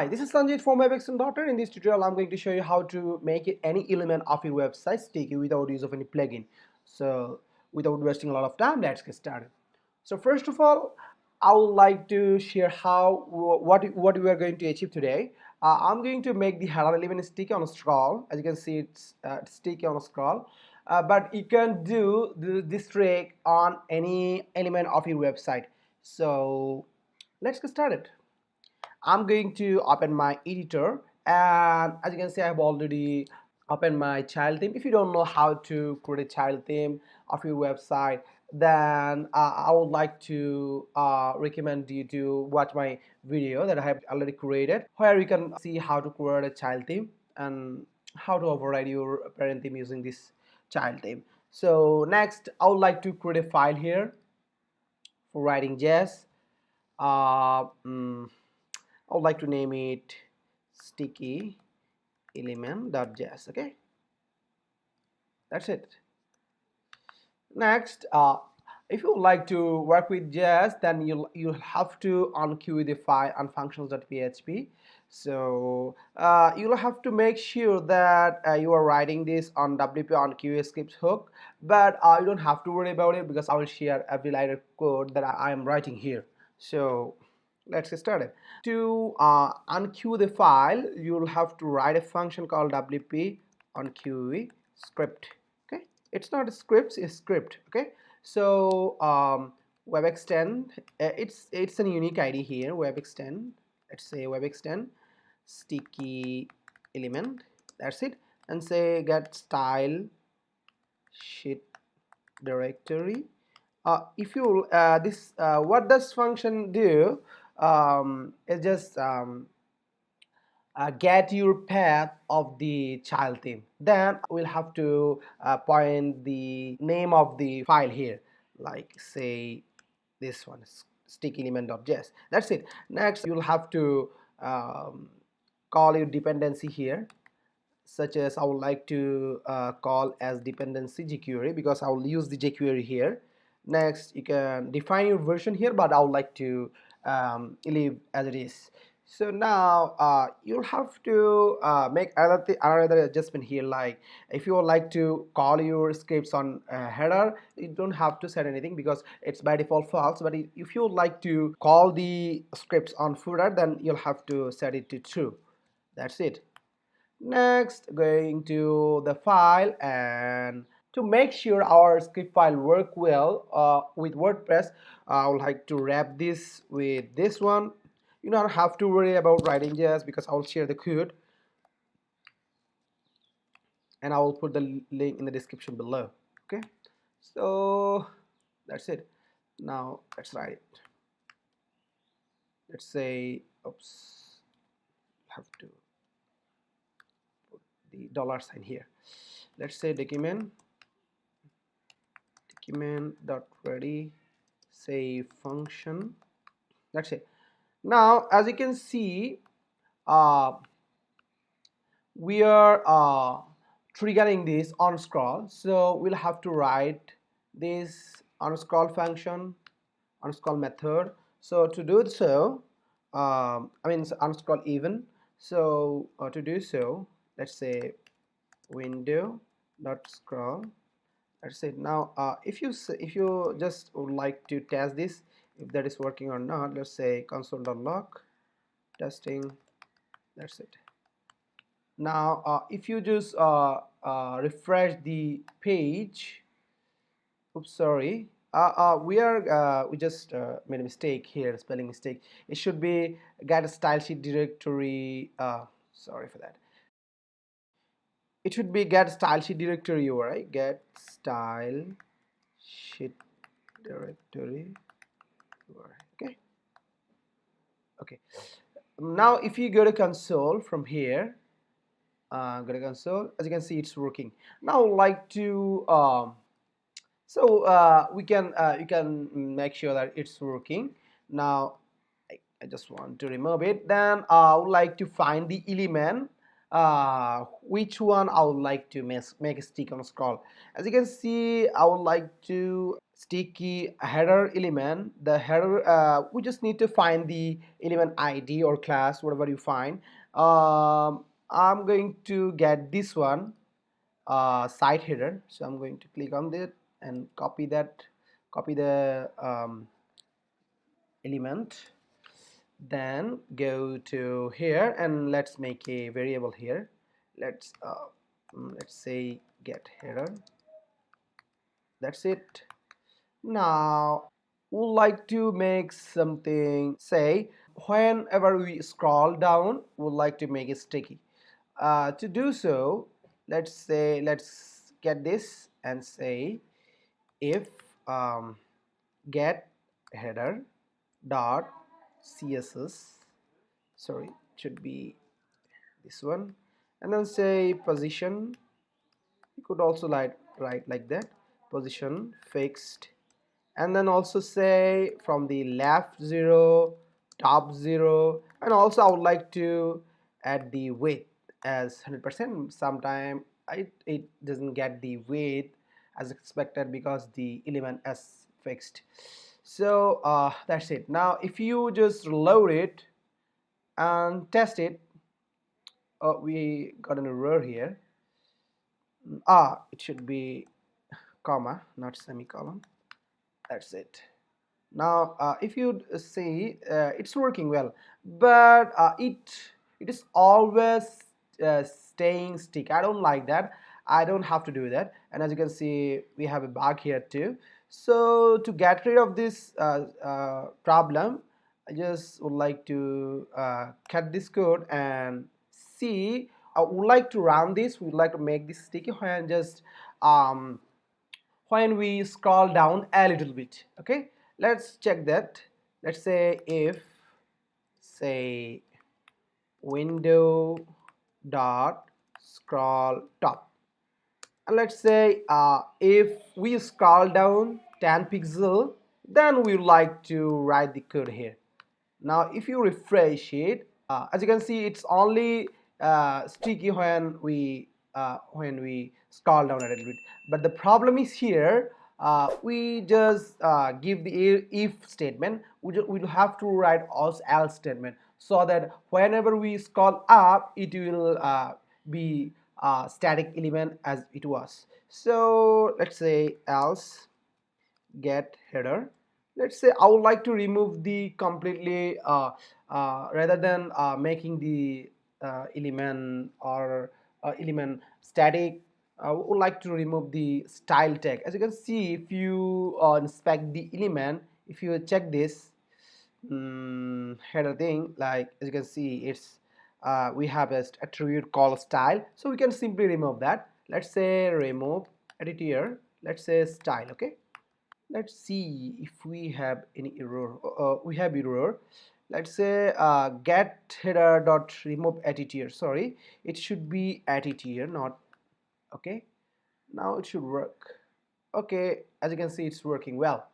Hi, this is Sanjit from webexten.net. In this tutorial, I'm going to show you how to make any element of your website sticky without use of any plugin. So, without wasting a lot of time, let's get started. So, first of all, I would like to share what we are going to achieve today. I'm going to make the header element sticky on a scroll. As you can see, it's sticky on a scroll. But you can do this trick on any element of your website. So, let's get started. I'm going to open my editor, and as you can see, I have already opened my child theme. If you don't know how to create a child theme of your website, then I would like to recommend you to watch my video that I have already created, where you can see how to create a child theme and how to override your parent theme using this child theme. So next, I would like to create a file here for writing Jazz. uh, mm, I would like to name it sticky element.js. Okay, that's it. Next, if you would like to work with JS, then you'll have to unqueue the file on functions.php. So you'll have to make sure that you are writing this on WP on QA scripts hook, but you don't have to worry about it because I will share every line of code that I am writing here. So let's get started. To unqueue the file, you'll have to write a function called WP unqueue script. Okay, it's not a script, it's script. Okay, so web extend, it's a unique ID here. Web extend, let's say web extend sticky element, that's it, and say get style sheet directory. If you this what does function do, it just get your path of the child theme. Then we'll have to point the name of the file here, like say this one, sticky element.js. That's it. Next, you'll have to call your dependency here, such as I would like to call as dependency jQuery, because I will use the jQuery here. Next, you can define your version here, but I would like to leave as it is. So now you'll have to make another adjustment here, like if you would like to call your scripts on header, you don't have to set anything because it's by default false. But if you would like to call the scripts on footer, then you'll have to set it to true. That's it. Next, going to the file, and to make sure our script file work well with WordPress, I would like to wrap this with this one. You don't have to worry about writing JS because I will share the code, and I will put the link in the description below. Okay, so that's it. Now let's write it. Let's say, oops, have to put the $sign here. Let's say document dot ready, say function. That's it. Now as you can see, we are triggering this on scroll, so we'll have to write this on scroll function, on scroll method. So to do so, I mean on scroll even. So to do so, let's say window dot scroll. That's it. Now if you just would like to test this, if that is working or not, let's say console.log testing. That's it. Now if you just refresh the page, oops, sorry, we just made a mistake here, spelling mistake. It should be get a style sheet directory. Sorry for that. It should be get style sheet directory URI, get style sheet directory URI. Okay, okay. Now if you go to console from here, go to console, as you can see it's working. Now like to we can you can make sure that it's working. Now I just want to remove it. Then I would like to find the element, which one I would like to make a stick on scroll. As you can see, I would like to sticky header element. The header, we just need to find the element ID or class, whatever you find. I'm going to get this one, site header. So I'm going to click on that and copy that, copy the element, then go to here and let's make a variable here. Let's say get header. That's it. Now would like to make something, say whenever we scroll down would like to make it sticky. To do so, let's get this and say if get header dot css, sorry, it should be this one, and then say position. You could also write like that, position fixed, and then also say from the left 0, top 0, and also I would like to add the width as 100%. Sometime it doesn't get the width as expected because the element is fixed. So that's it. Now if you just load it and test it, we got an error here. It should be comma, not semicolon. That's it. Now if you see, it's working well, but it is always staying stick. I don't like that. I don't have to do that. And as you can see, we have a bug here too. So to get rid of this problem, I just would like to cut this code and see. I would like to run this. We would like to make this sticky and just when we scroll down a little bit. Okay, let's check that. Let's say if, say, window dot scroll top, and let's say if we scroll down 10 pixel, then we like to write the code here. Now if you refresh it, as you can see, it's only sticky when we scroll down a little bit. But the problem is here, we just give the if statement. We'll have to write also else statement, so that whenever we scroll up, it will be static element as it was. So let's say else get header. Let's say I would like to remove the completely rather than making the element or element static. I would like to remove the style tag. As you can see, if you inspect the element, if you check this header thing, like as you can see, it's we have a attribute called style, so we can simply remove that. Let's say remove edit here. Let's say style. Okay, let's see if we have any error. We have error. Let's say get header dot remove edit here. Sorry, it should be edit here, not. Okay, now it should work. Okay, as you can see, it's working well.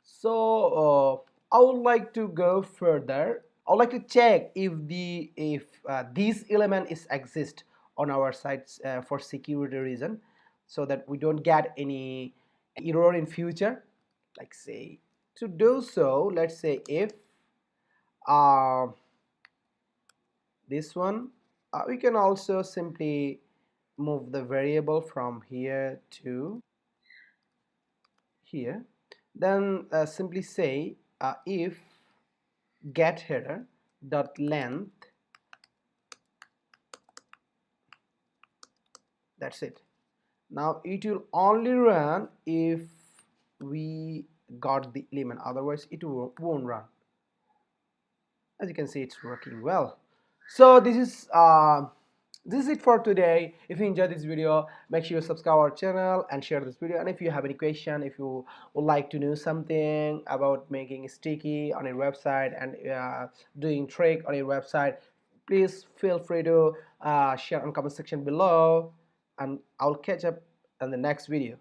So I would like to go further. I would like to check if this element is exist on our sites for security reason, so that we don't get any error in future. Like say, to do so, let's say if uh, this one, we can also simply move the variable from here to here, then simply say if get header dot length. That's it. Now it will only run if we got the element, otherwise it won't run. As you can see, it's working well. So this is it for today. If you enjoyed this video, make sure you subscribe our channel and share this video. And if you have any question, if you would like to know something about making sticky on your website and doing trick on your website, please feel free to share on comment section below, and I'll catch up in the next video.